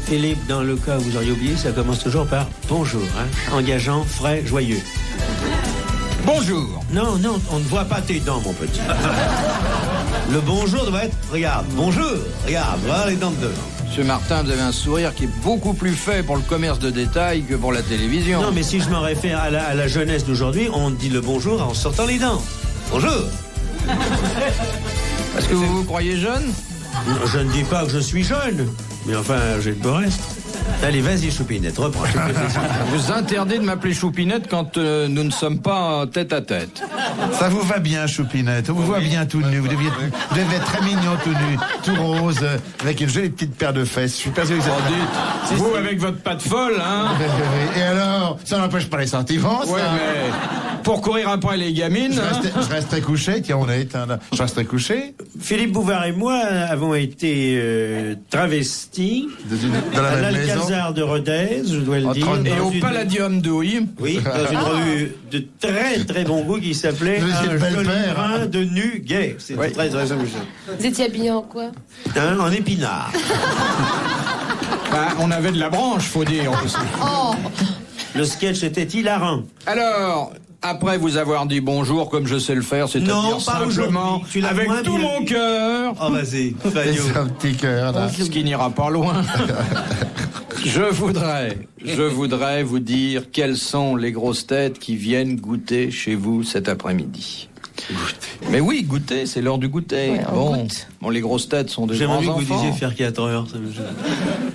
Philippe, dans le cas où vous auriez oublié, ça commence toujours par bonjour, hein, engageant, frais, joyeux. Bonjour. Non, on ne voit pas tes dents, mon petit. Le bonjour doit être, regarde, bonjour, regarde, voilà les dents de devant. Monsieur Martin, vous avez un sourire qui est beaucoup plus fait pour le commerce de détail que pour la télévision. Non, mais si je m'en réfère à la jeunesse d'aujourd'hui, on dit le bonjour en sortant les dents. Bonjour. Est-ce que vous vous croyez jeune? Je ne dis pas que je suis jeune, mais enfin, j'ai de beau reste. Allez, vas-y, Choupinette, reprends. Je vous interdis de m'appeler Choupinette quand nous ne sommes pas tête à tête. Ça vous va bien, Choupinette. On vous voit bien tout nu. Vous devez être très mignon tout nu, tout rose, avec une jolie petite paire de fesses. Je suis persuadé que Oh, dites, vous avec votre patte folle, hein? Et alors, ça n'empêche pas les sentiments, ça. Ouais, mais pour courir après les gamines... Je resterai couché, tiens, on est éteint là. Je resterai couché. Philippe Bouvard et moi avons été travestis Dans la à même maison. l'Alcazar de Rodez, je dois le dire. Et au Dans une- Palladium d'Ouille. Oui, dans une revue de très très bon goût qui s'appelait Vous étiez Un le bel joli père, brin hein. de nu gay. C'était Oui. très très amusant. Vous étiez habillé en quoi? Hein, en épinard. Bah, on avait de la branche, faut dire aussi. Oh! Le sketch était hilarant. Alors, après vous avoir dit bonjour comme je sais le faire, c'est-à-dire Non, pas simplement aujourd'hui. Tu l'as avec moins tout bien mon dit. cœur, Oh, vas-y, Et Fayot. c'est un petit cœur, là. ce qui n'ira pas loin. Je voudrais vous dire quelles sont les grosses têtes qui viennent goûter chez vous cet après-midi. Mais oui, goûter, c'est l'heure du goûter. Ouais, on goûte. Bon, les grosses têtes sont des J'aimerais grands bien que vous enfants. disiez faire 4 heures. Ça me gêne.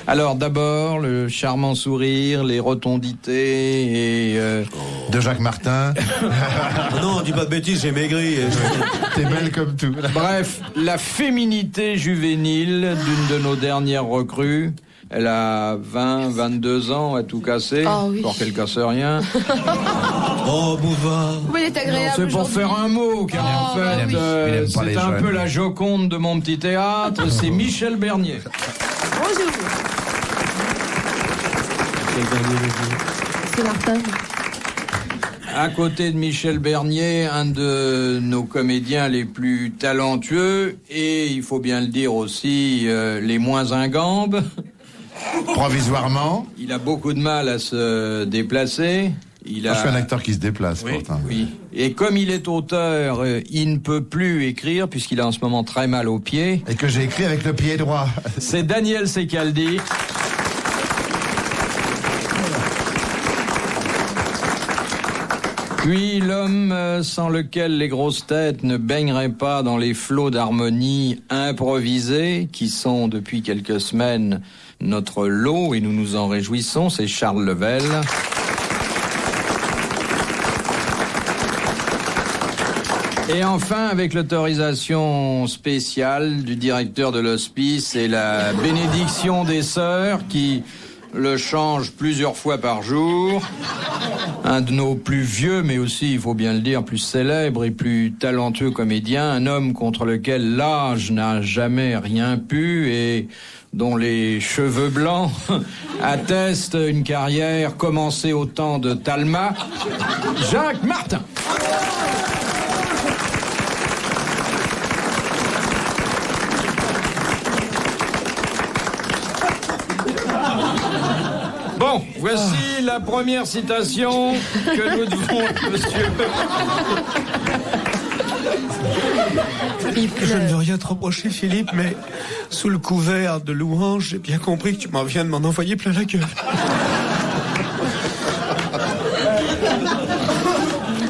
Alors d'abord, le charmant sourire, les rotondités et... De Jacques Martin. Non, dis pas de bêtises, j'ai maigri. T'es belle comme tout. Bref, la féminité juvénile d'une de nos dernières recrues. Elle a 22 ans à tout casser, Ah oui. pour qu'elle casse rien. Oh, Bouvard. Oui, il est agréable. C'est pour aujourd'hui. faire un mot, car en fait, il aime pas les c'est un jeunes. peu la Joconde de mon petit théâtre, c'est Michel Bernier. Bonjour. C'est Martin. À côté de Michel Bernier, un de nos comédiens les plus talentueux, et il faut bien le dire aussi, les moins ingambes. Provisoirement. Il a beaucoup de mal à se déplacer. Il Moi, je suis un acteur qui se déplace, Oui, pourtant. Oui. Et comme il est auteur, il ne peut plus écrire puisqu'il a en ce moment très mal aux pieds. Et que j'ai écrit avec le pied droit. C'est Daniel Secaldi. Puis l'homme sans lequel les grosses têtes ne baigneraient pas dans les flots d'harmonie improvisés qui sont depuis quelques semaines notre lot et nous nous en réjouissons, c'est Charles Level. Et enfin, avec l'autorisation spéciale du directeur de l'hospice et la bénédiction des sœurs qui le changent plusieurs fois par jour, un de nos plus vieux, mais aussi, il faut bien le dire, plus célèbre et plus talentueux comédien, un homme contre lequel l'âge n'a jamais rien pu et dont les cheveux blancs attestent une carrière commencée au temps de Talma, Jacques Martin. Bon, voici la première citation que nous devons à monsieur. Je ne veux rien te reprocher, Philippe, mais sous le couvert de louange, j'ai bien compris que tu m'en viens de m'en envoyer plein la gueule.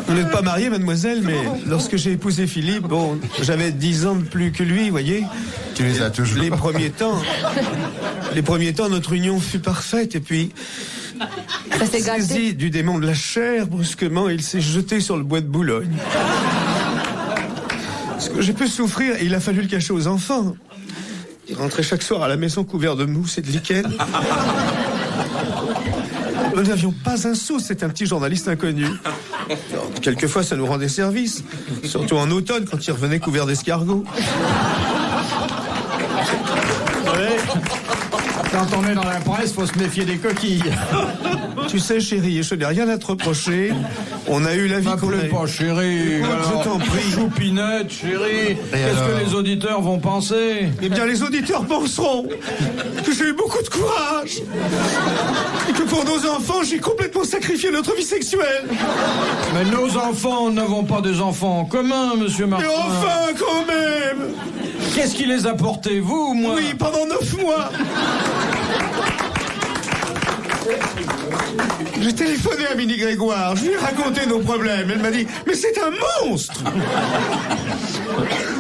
Vous n'êtes pas mariée, mademoiselle, mais lorsque j'ai épousé Philippe, bon, j'avais 10 ans de plus que lui, voyez. Tu les as toujours. Les premiers temps, notre union fut parfaite, et puis, Ça s'est gâté. saisi du démon de la chair, brusquement, il s'est jeté sur le bois de Boulogne. Ce que j'ai pu souffrir, il a fallu le cacher aux enfants. Il rentrait chaque soir à la maison couvert de mousse et de lichen. Nous n'avions pas un sou, c'est un petit journaliste inconnu. Alors, quelquefois, ça nous rendait service, surtout en automne, quand il revenait couvert d'escargots. Ouais. Quand on est dans la presse, faut se méfier des coquilles. Tu sais, chérie, je n'ai rien à te reprocher. On a eu la vie qu'on a M'appelez eue. pas chérie. Écoute, je t'en prie. Choupinette, chérie. Qu'est-ce alors que les auditeurs vont penser? Eh bien, les auditeurs penseront que j'ai eu beaucoup de courage et que pour nos enfants, j'ai complètement sacrifié notre vie sexuelle. Mais nos enfants n'avons pas des enfants en commun, monsieur Martin. Et enfin, quand même. Qu'est-ce qui les a portés, vous ou moi? Oui, pendant 9 mois. J'ai téléphoné à Minnie Grégoire, je lui ai raconté nos problèmes. Elle m'a dit, mais c'est un monstre.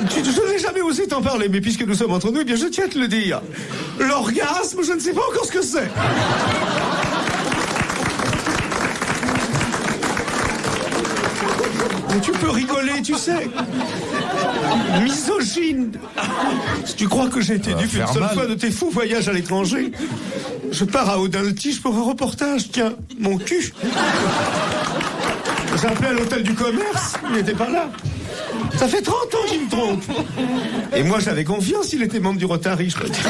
Je n'ai jamais osé t'en parler, mais puisque nous sommes entre nous, eh bien je tiens à te le dire. L'orgasme, je ne sais pas encore ce que c'est. Mais tu peux rigoler, tu sais. Misogyne. Si tu crois que j'ai été dupe une seule fois de tes fous voyages à l'étranger, je pars à Audin-le-Tige pour un reportage. Tiens, mon cul. J'ai appelé à l'hôtel du commerce, il n'était pas là. Ça fait 30 ans qu'il me trompe. Et moi, j'avais confiance, il était membre du Rotary, je peux dire.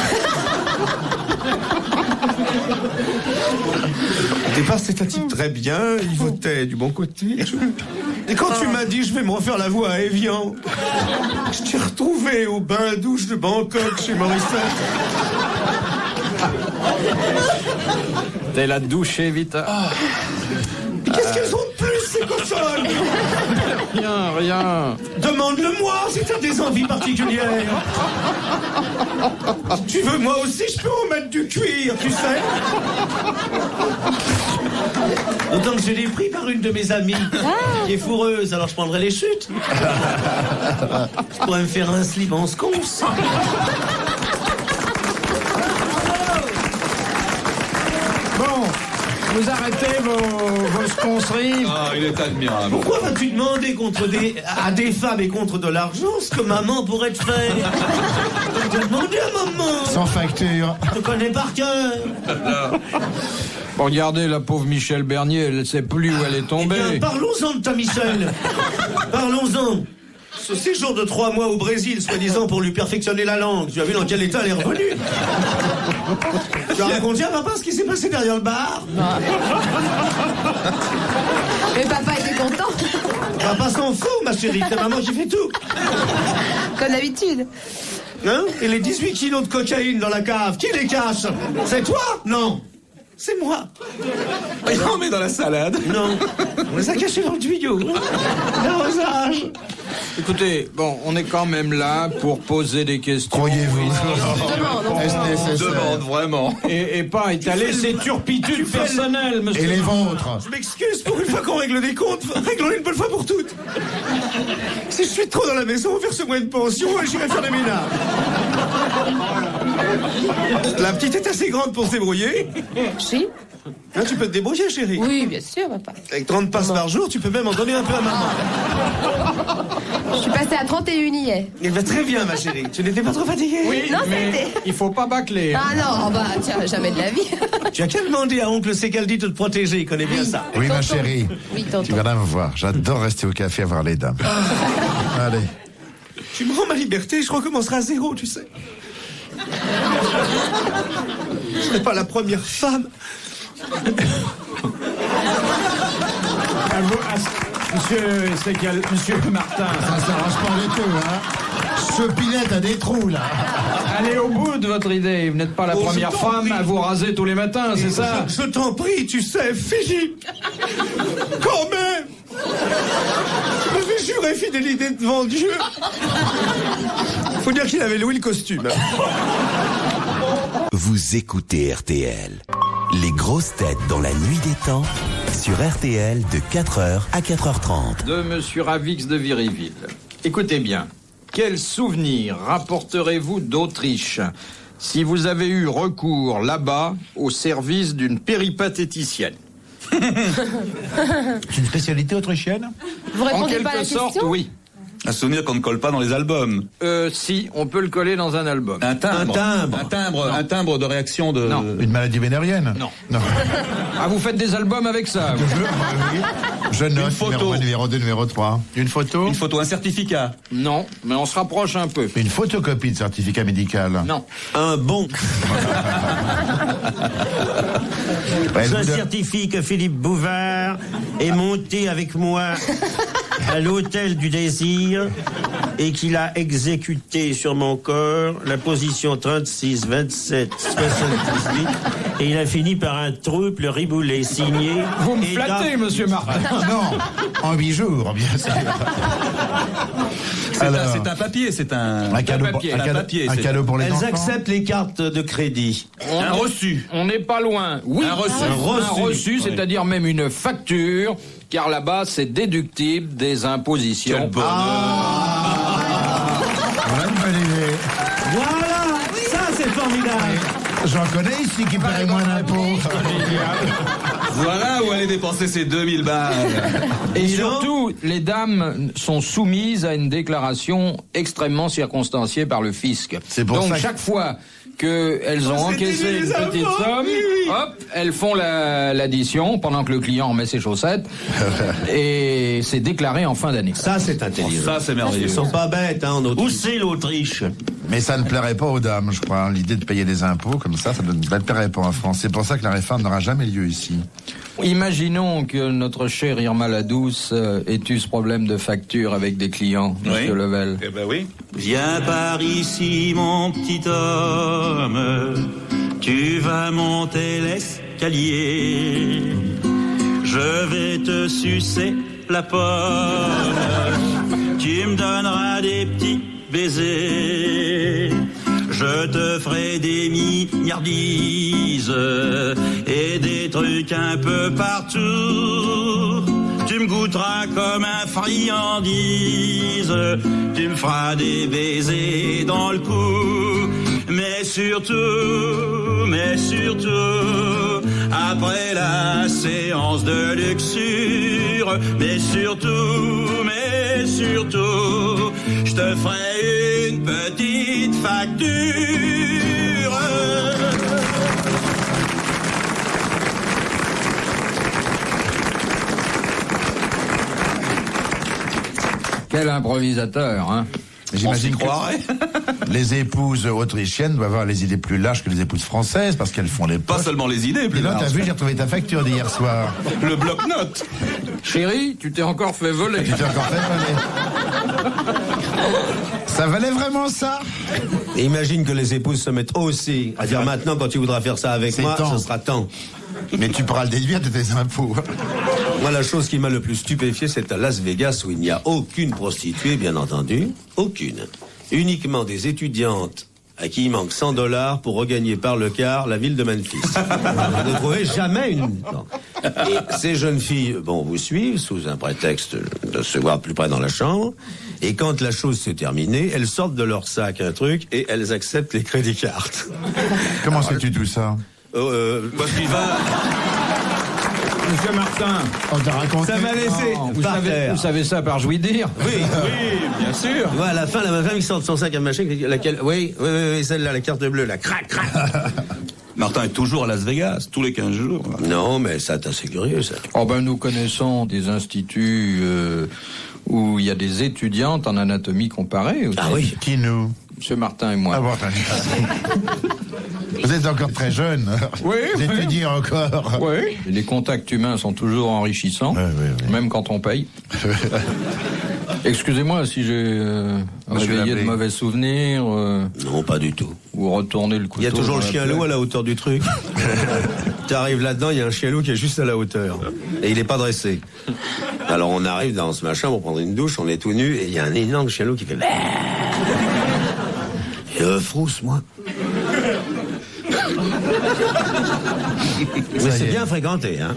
Au départ, c'était un type très bien, il votait du bon côté. Et quand tu m'as dit, je vais me refaire la voix à Evian, je t'ai retrouvé au bain-douche de Bangkok chez Morissette. T'es la douche, Vita. Mais qu'est-ce qu'elles ont de plus, ces cochonnes? Rien. Demande-le-moi si t'as des envies particulières. Si tu veux, moi aussi, je peux en mettre du cuir, tu sais. Autant que je l'ai pris par une de mes amies, qui est fourreuse, alors je prendrai les chutes. Je pourrais me faire un slip en sconce. Bon, vous arrêtez vos sconceries. Ah, il est admirable. Pourquoi vas-tu demander à des femmes et contre de l'argent ce que maman pourrait te faire? Je vais demander à maman. Sans facture. Je te connais par cœur. Regardez la pauvre Michel Bernier, elle ne sait plus où elle est Eh tombée. bien, parlons-en de ta Michel. Parlons-en. Ce séjour de 3 mois au Brésil, soi-disant pour lui perfectionner la langue, tu as vu dans quel état elle est revenue? Tu as raconté à papa ce qui s'est passé derrière le bar? Mais papa était content, Papa s'en fout, ma chérie, ta maman qui fait tout. comme d'habitude. Hein? Et les 18 kilos de cocaïne dans la cave, qui les cache? C'est toi? Non. C'est moi. Il en met dans la salade. Non. On les a cachés dans le tuyau. L'arrosage. Écoutez, bon, on est quand même là pour poser des questions. Croyez-vous? Est-ce On nécessaire? demande vraiment. Et pas étaler ses turpitudes personnelles, monsieur. Et les vôtres? Je m'excuse, pour une fois qu'on règle des comptes, réglons-les une bonne fois pour toutes. Si je suis trop dans la maison, verse-moi une pension et j'irai faire des ménages. La petite est assez grande pour se débrouiller. Si? Hein, tu peux te débrouiller, chérie. Oui, bien sûr, papa. Avec 30 passes par jour, tu peux même en donner un peu à maman. Je suis passée à 31 hier. Elle va très bien, ma chérie. Tu n'étais pas trop fatiguée? Oui, Non, mais c'était- il faut pas bâcler. Ah non, bah tiens, jamais de la vie. Tu as qu'à demander à oncle Secaldi de te protéger, il connaît bien ça. Oui, ma Tonton. chérie. Oui, Tu tonton. viendras me voir. J'adore rester au café à voir les dames. Allez. Tu me rends ma liberté, je recommencerai à zéro, tu sais. Je serai pas la première femme. Monsieur Martin, Ça s'arrange pas du tout, hein. Chopinette a des trous, là. allez au bout de votre idée. Vous n'êtes pas la Oh, première je t'en femme prie. à vous raser tous les matins, c'est ça? Je t'en prie, tu sais, Fiji. Quand même. Je m'avais juré fidélité devant Dieu. Faut dire qu'il avait loué le costume. Vous écoutez RTL. Les grosses têtes dans la nuit des temps sur RTL de 4h à 4h30. De monsieur Ravix de Viriville. Écoutez bien. Quel souvenir rapporterez-vous d'Autriche si vous avez eu recours là-bas au service d'une péripatéticienne? C'est une spécialité autrichienne? Vous En répondez pas à la quelque sorte, question? oui. Un souvenir qu'on ne colle pas dans les albums. Si, on peut le coller dans un album. Un timbre. Un timbre. Un timbre de réaction de... Non. Une maladie vénérienne? Non. Non. Ah, vous faites des albums avec ça vous. Je note Une photo. numéro 1, numéro 2, numéro 3. Une photo. Une photo, un certificat. Non, mais on se rapproche un peu. Une photocopie de certificat médical. Non. Un bon. Ouais, Je vous de- certifie que Philippe Bouvard est monté avec moi à l'hôtel du désir et qu'il a exécuté sur mon corps la position 36, 27, 78 et il a fini par un trouble riboulé signé. Vous me et flattez, monsieur Martin. Non, en 8 jours, bien sûr. C'est un papier, c'est un... Un cadeau, papier, un un cadeau- papier, un c'est- cadeau pour les Elles enfants. acceptent les cartes de crédit. Un reçu. On n'est pas loin. Oui, Un reçu. un reçu, c'est-à-dire même une facture, car là-bas, c'est déductible des impositions. Quel bonheur. Voilà une bonne idée. Voilà, ça c'est formidable. J'en connais ici qui paieraient moins d'impôts. Voilà où aller dépenser ces 2000 balles. Et Dis donc. surtout, les dames sont soumises à une déclaration extrêmement circonstanciée par le fisc. C'est pour Donc ça que- chaque fois qu'elles ont encaissé une petite somme, hop, elles font l'addition pendant que le client remet ses chaussettes et c'est déclaré en fin d'année. Ça c'est intelligent. Ça, c'est merveilleux. Ils sont pas bêtes, hein, en Où Autriche. c'est l'Autriche? Mais ça ne plairait pas aux dames, je crois. L'idée de payer des impôts comme ça ne plairait pas en France. C'est pour ça que la réforme n'aura jamais lieu ici. Imaginons que notre chère Irma Ladouce ait eu ce problème de facture avec des clients, Monsieur Level. Eh ben oui. Viens par ici, mon petit homme, tu vas monter l'escalier. Je vais te sucer la pomme, tu me donneras des petits baisers. Je te ferai des mignardises et des trucs un peu partout. Tu me goûteras comme un friandise, tu me feras des baisers dans le cou. Mais surtout, après la séance de luxure, mais surtout, je te ferai une petite facture. Quel improvisateur, hein? J'imagine On s'y croirait. que les épouses autrichiennes doivent avoir les idées plus larges que les épouses françaises parce qu'elles font les Pas poches. seulement les idées, Et plus là, t'as large. vu, j'ai retrouvé ta facture d'hier soir. Le bloc-notes. Chérie, tu t'es encore fait voler. Tu t'es encore fait voler. Ça valait vraiment ça? Et imagine que les épouses se mettent aussi à dire maintenant quand tu voudras faire ça avec C'est moi, temps. ce sera temps. Mais tu pourras le déduire de tes impôts. Moi, la chose qui m'a le plus stupéfié, c'est à Las Vegas où il n'y a aucune prostituée, bien entendu. Aucune. Uniquement des étudiantes à qui il manque $100 pour regagner par le quart la ville de Memphis. Vous ne trouvez jamais une... Non. Et ces jeunes filles, bon, vous suivent sous un prétexte de se voir plus près dans la chambre. Et quand la chose s'est terminée, elles sortent de leur sac un truc et elles acceptent les crédits cartes. Comment sais-tu tout ça? Parce qu'il va... Monsieur Martin, On t'a raconté? Ça m'a laissé vous par savez, terre. vous savez ça par jouy dire? Oui, bien sûr. Ouais, à la fin, la femme, il sort de son sac à machin, laquelle, oui, celle-là, la carte bleue, la crac, crac. Martin est toujours à Las Vegas, tous les 15 jours. Non, mais ça, c'est assez curieux, ça. Oh ben, nous connaissons des instituts où il y a des étudiantes en anatomie comparée. Aussi. Ah oui. Qui nous? Monsieur Martin et moi. Ah bon, vous êtes encore très jeune. Oui, Vous oui. étudiez encore. Oui. Les contacts humains sont toujours enrichissants, Oui. même quand on paye. Excusez-moi si j'ai réveillé de Lablé. mauvais souvenirs Non, pas du tout. ou retourné le couteau. Il y a toujours le dans la chien loup plaie. à la hauteur du truc. Tu arrives là-dedans, il y a un chien loup qui est juste à la hauteur. Et il est pas dressé. Alors on arrive dans ce machin pour prendre une douche, on est tout nu, et il y a un énorme chien loup qui fait... Et frousse, moi. Mais Ça y c'est est. bien fréquenté, hein.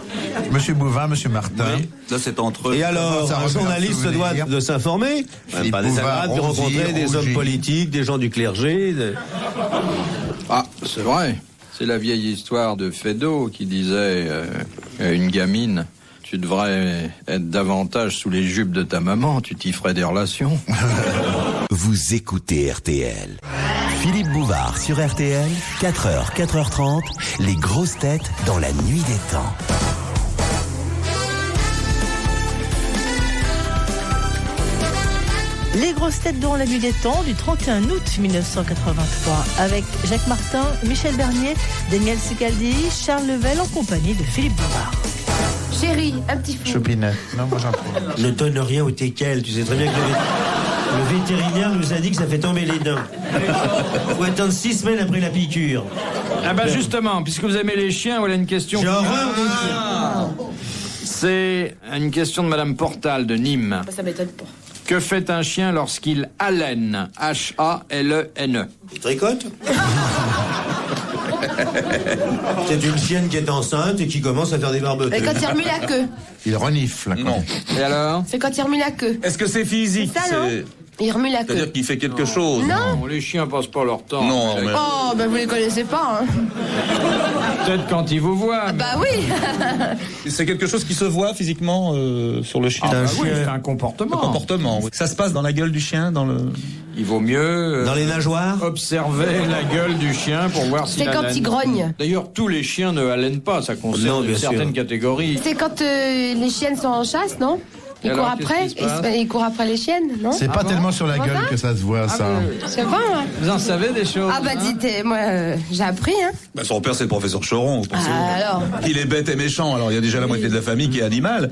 Monsieur Bouvin, monsieur Martin. Oui. Là, c'est entre eux. Et alors, Ça un revient journaliste à se doit souvenir. de s'informer. Philippe Pas Bouvard, désagréable de rencontrer des Rougy. hommes politiques, des gens du clergé. Ah, c'est vrai. C'est la vieille histoire de Feydeau qui disait à une gamine, tu devrais être davantage sous les jupes de ta maman, tu t'y ferais des relations. Vous écoutez RTL. Philippe Bouvard sur RTL, 4h, 4h30, les grosses têtes dans la nuit des temps. Les grosses têtes dans la nuit des temps du 31 août 1983 avec Jacques Martin, Michel Bernier, Daniel Sicaldi, Charles Level en compagnie de Philippe Bouvard. Chérie, un petit fou. Choupinette. Non, moi j'en prends. Ne donne rien au teckel, tu sais très bien que le vétérinaire nous a dit que ça fait tomber les dents. Faut attendre 6 semaines après la piqûre. Ah bah justement, puisque vous aimez les chiens, voilà une question. J'ai horreur des chiens. C'est une question de Madame Portal de Nîmes. Ça m'étonne pas. Que fait un chien lorsqu'il haleine? H-A-L-E-N-E. Il tricote. C'est une chienne qui est enceinte et qui commence à faire des barbeteux. Et quand il remue la queue. Il renifle. Non. Et alors? C'est quand il remue la queue. Est-ce que c'est physique? C'est ça, non? Il remue la queue. C'est-à-dire qu'il fait quelque chose? Non. Bon, les chiens passent pas leur temps. Non, mais... Oh, ben vous les connaissez pas, hein. Peut-être quand ils vous voient. Bah oui. C'est quelque chose qui se voit physiquement sur le chien. Ah, bah oui, chien. c'est un comportement. Le comportement, oui. Ça se passe dans la gueule du chien, dans le... Il vaut mieux Dans les nageoires. observer la gueule du chien pour voir s'il C'est quand haleine. il grogne. D'ailleurs, tous les chiens ne halènent pas, ça Non, concerne bien certaines sûr. catégories. C'est quand les chiennes sont en chasse, non? Et Ils alors, courent après. qu'est-ce qui se passe Ils courent après les chiennes, non? C'est pas bon tellement sur la Comment gueule ça que ça se voit, ça. Je sais pas, moi. Vous en savez des choses? Ah bah hein dites, moi, j'ai appris, hein. Bah, son père, c'est le professeur Choron, vous pensez? Alors. Il est bête et méchant, alors il y a déjà la moitié de la famille qui est animale.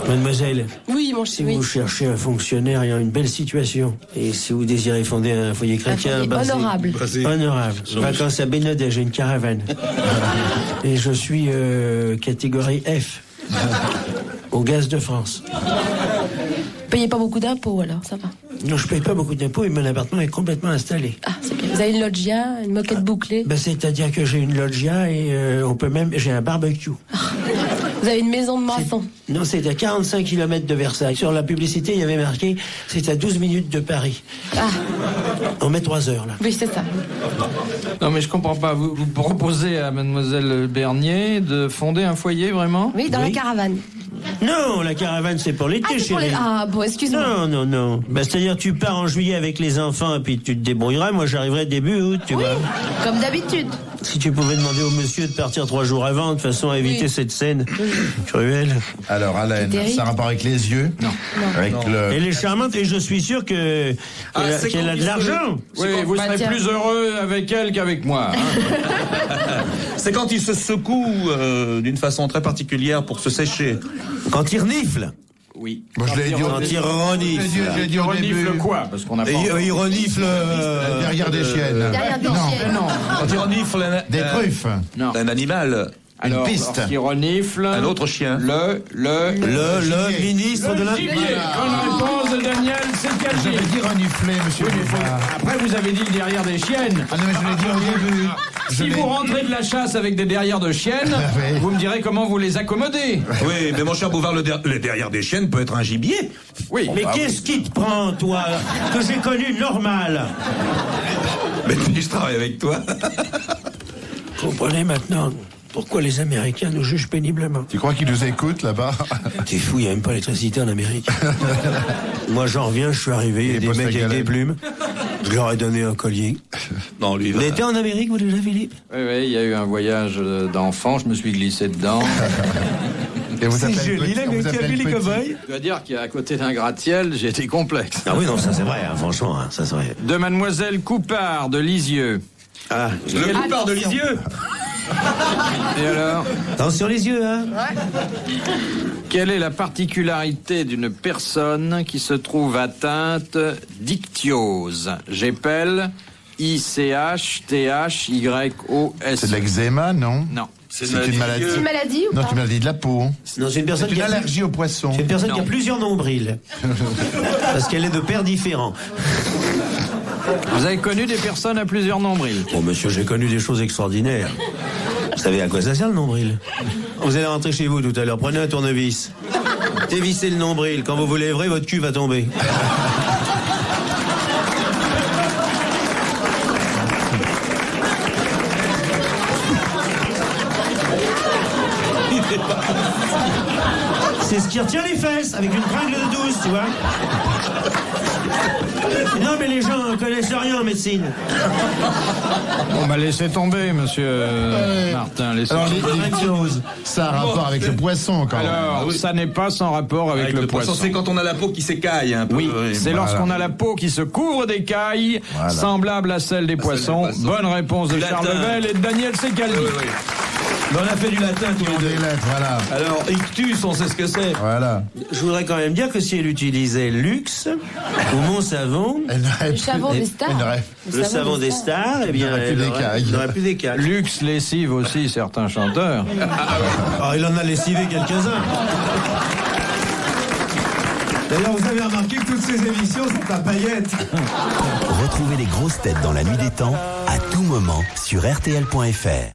Mademoiselle, Oui, mon si chéri. vous cherchez un fonctionnaire ayant une belle situation, et si vous désirez fonder un foyer chrétien foyer basé- honorable. Honorable. Vacances à Bénodet, j'ai une caravane. Et je suis catégorie F. Au gaz de France. Payez pas beaucoup d'impôts, alors, ça va. Non, je paye pas beaucoup d'impôts et mon appartement est complètement installé. Ah, c'est bien. Vous avez une loggia, une moquette bouclée. Ben, c'est-à-dire que j'ai une loggia et on peut même... J'ai un barbecue. Vous avez une maison de maçon. Non, c'est à 45 km de Versailles. Sur la publicité, il y avait marqué, c'est à 12 minutes de Paris. Ah, On met 3 heures, là. oui, c'est ça. Non, mais je comprends pas. Vous proposez à Mademoiselle Bernier de fonder un foyer, vraiment? Oui, dans Oui. la caravane. Non, la caravane, c'est pour l'été, Ah, c'est pour chérie. les... Ah, bon, excuse-moi. Non, non, non. Ben, c'est-à-dire, tu pars en juillet avec les enfants et puis tu te débrouilleras. Moi, j'arriverai début août, tu vois. Comme d'habitude. Si tu pouvais demander au monsieur de partir 3 jours avant, de façon à éviter Oui. cette scène cruelle. Alors, Alain, C'est terrible. ça a rapport avec les yeux? Non. Avec le... Elle est charmante et je suis sûr que c'est qu'elle quand a de il se- l'argent. Oui, vous serez tiens. plus heureux avec elle qu'avec moi. hein. C'est quand il se secoue d'une façon très particulière pour se sécher. Quand il renifle. Oui. Bon, je l'ai dit au Quand il début. renifle. Je l'ai dit au début. Renifle quoi? Parce qu'on n'a pas... Et il renifle. Derrière des chiennes. Derrière des Non. chiennes. Non. Quand il renifle Des truffes. Non. un animal, Alors, piste. lorsqu'il renifle... un autre chien. Le ministre de la. gibier. Bonne réponse de Daniel Sicaldi. J'avais dit renifler, monsieur Bouvard. Après, vous avez dit le derrière des chiennes. Ah non, mais je l'ai dit au début. Si vous rentrez de la chasse avec des derrières de chiennes, Oui. vous me direz comment vous les accommodez. Oui, mais mon cher Bouvard, le derrière des chiennes peut être un gibier. Oui. Mais qu'est-ce qui te prend, toi, que j'ai connu normal? Mais je travaille avec toi. Comprenez maintenant pourquoi les Américains nous jugent péniblement. Tu crois qu'ils nous écoutent là-bas? T'es fou, il n'y a même pas l'électricité en Amérique. Moi, j'en reviens, je suis arrivé, il y a Il des bosse mecs la avec des galette. plumes. Je leur ai donné un collier. Non, lui, il Vous va- avez été en Amérique, vous déjà, Philippe? Oui, il y a eu un voyage d'enfant, je me suis glissé dedans. Et vous C'est appelez joli, petit- là, on vous qui a appelle vu les petit. cow-boys. Je dois dire qu'à côté d'un gratte-ciel, j'ai été complexe. Ah oui, non, ça c'est vrai, hein, franchement, hein, ça c'est vrai. De Mademoiselle Coupard de Lisieux. Ah, Le Bouvard de Lisieux. Et alors, Attention les yeux, hein. quelle est la particularité d'une personne qui se trouve atteinte d'ichtyose? J'épelle I-C-H-T-H-Y-O-S. C'est de l'eczéma, non? Non. C'est une maladie. C'est une maladie ou Non, pas? c'est une maladie de la peau. non, c'est une personne C'est une qui a allergie aux poissons. C'est une personne qui a Non. plusieurs nombrils. Parce qu'elle est de pères différents. Vous avez connu des personnes à plusieurs nombrils? Bon, monsieur, j'ai connu des choses extraordinaires. Vous savez à quoi ça sert le nombril? Vous allez rentrer chez vous tout à l'heure, prenez un tournevis. Dévissez le nombril. Quand vous vous lèverez, votre cul va tomber. C'est ce qui retient les fesses, avec une tringle de 12, tu vois. Non, mais les gens ne connaissent rien, en médecine. On va laisser tomber, monsieur Martin. Laissez Alors, tomber. l'ictyose, ça a un rapport avec le poisson, quand même. Alors, ça n'est pas sans rapport avec le poisson. C'est quand on a la peau qui s'écaille un peu. Oui, c'est lorsqu'on a la peau qui se couvre d'écailles, semblable à celle des poissons. Bonne réponse de Charles Level et de Daniel Secaldi. Mais on a fait du latin tous les deux. Des lettres, voilà. Alors, ictus, on sait ce que c'est. Voilà. Je voudrais quand même dire que si elle utilisait Luxe ou Mon Savon, Elle n'aurait Le savon des stars. elle n'aurait- le savon des stars, eh bien, n'aurait plus d'écailles. il n'aurait plus d'écailles. Luxe lessive aussi certains chanteurs. Ah, il en a lessivé quelques-uns. D'ailleurs, vous avez remarqué que toutes ces émissions sont à paillettes. Retrouvez les grosses têtes dans la nuit des temps à tout moment sur RTL.fr.